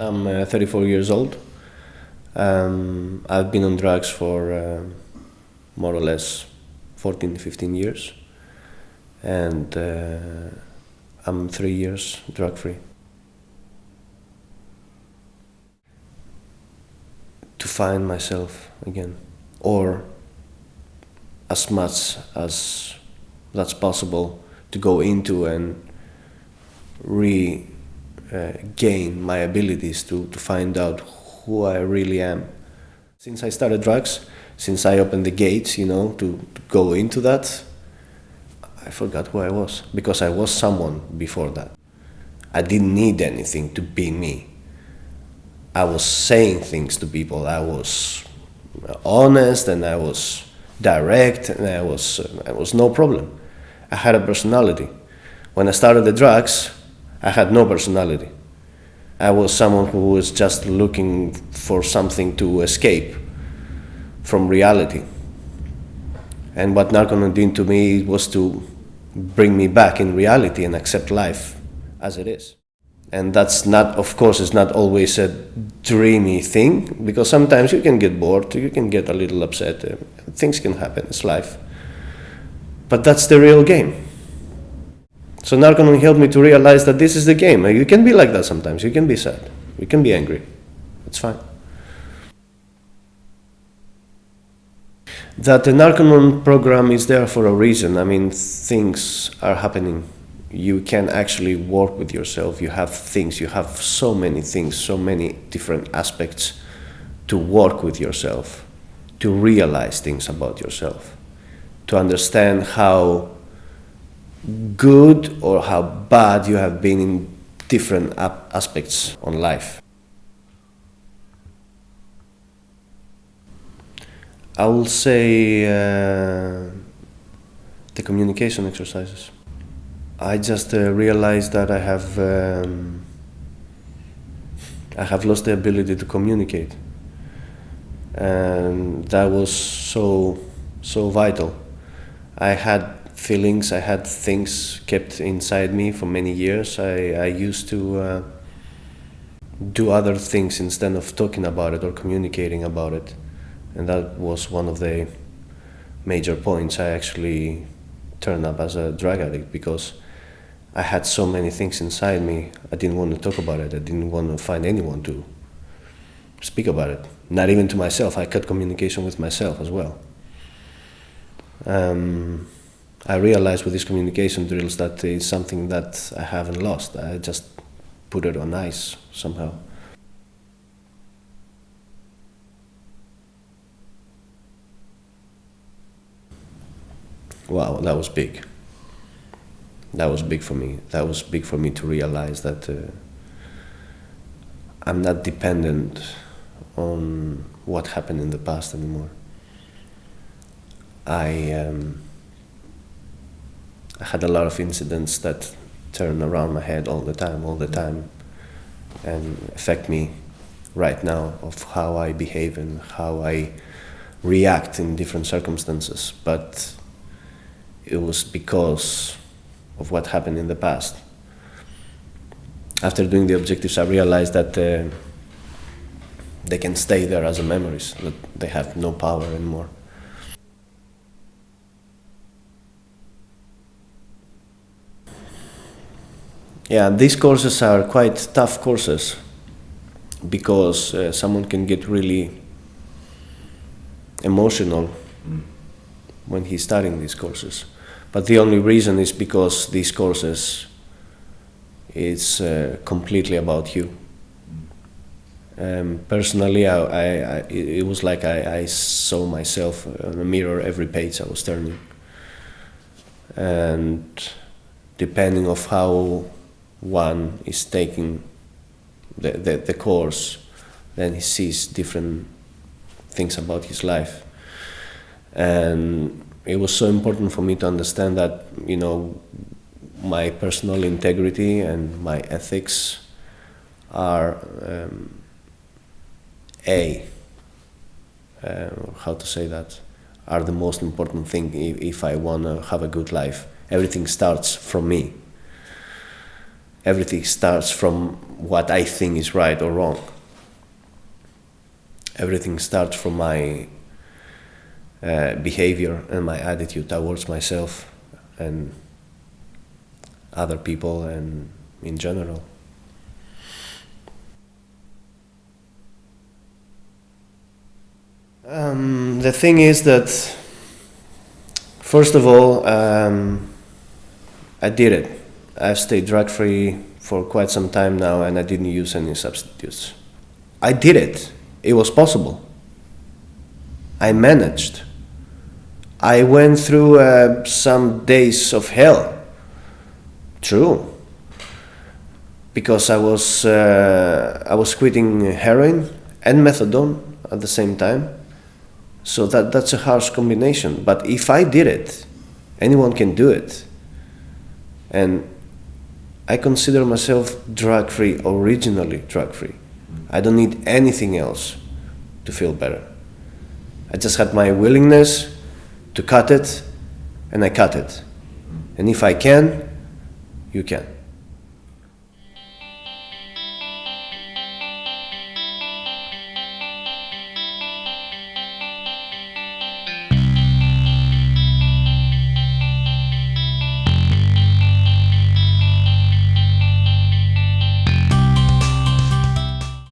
I'm 34 years old. I've been on drugs for more or less 14, 15 years. And I'm 3 years drug-free. To find myself again, or as much as that's possible, to go into and regain my abilities to find out who I really am. Since I started drugs, since I opened the gates, to go into that, I forgot who I was, because I was someone before that. I didn't need anything to be me. I was saying things to people. I was honest and I was direct and I was no problem. I had a personality. When I started the drugs, I had no personality. I was someone who was just looking for something to escape from reality. And what Narconon did to me was to bring me back in reality and accept life as it is. And that's not, of course, it's not always a dreamy thing, because sometimes you can get bored, you can get a little upset, things can happen, it's life. But that's the real game. So Narconon helped me to realize that this is the game. You can be like that sometimes, you can be sad, you can be angry, it's fine. That the Narconon program is there for a reason. I mean, things are happening. You can actually work with yourself. You have things, you have so many things, so many different aspects to work with yourself, to realize things about yourself, to understand how good or how bad you have been in different aspects on life. I will say the communication exercises. I just realized that I have lost the ability to communicate, and that was so vital. I had feelings, I had things kept inside me for many years. I used to do other things instead of talking about it or communicating about it, and that was one of the major points. I actually turned up as a drug addict because I had so many things inside me. I didn't want to talk about it. I didn't want to find anyone to speak about it. Not even to myself. I cut communication with myself as well. I realized with these communication drills that it's something that I haven't lost. I just put it on ice somehow. Wow, that was big. That was big for me. That was big for me to realize that I'm not dependent on what happened in the past anymore. I had a lot of incidents that turn around my head all the time, and affect me right now of how I behave and how I react in different circumstances. But it was because of what happened in the past. After doing the objectives, I realized that they can stay there as a memories, that they have no power anymore. Yeah, these courses are quite tough courses because someone can get really emotional when he's studying these courses. But the only reason is because these courses, it's completely about you. Personally, it was like I saw myself in a mirror every page I was turning. And depending of how one is taking the course, then he sees different things about his life. And it was so important for me to understand that, my personal integrity and my ethics are how to say that, are the most important thing if I want to have a good life. Everything starts from me. everything starts from what I think is right or wrong. Everything starts from my behavior and my attitude towards myself and other people and in general. The thing is that, first of all, I did it. I've stayed drug-free for quite some time now, and I didn't use any substitutes. I did it. It was possible. I managed. I went through some days of hell. True. Because I was quitting heroin and methadone at the same time. So that's a harsh combination. But if I did it, anyone can do it. And I consider myself drug-free, originally drug-free. I don't need anything else to feel better. I just had my willingness to cut it, and I cut it. And if I can, you can.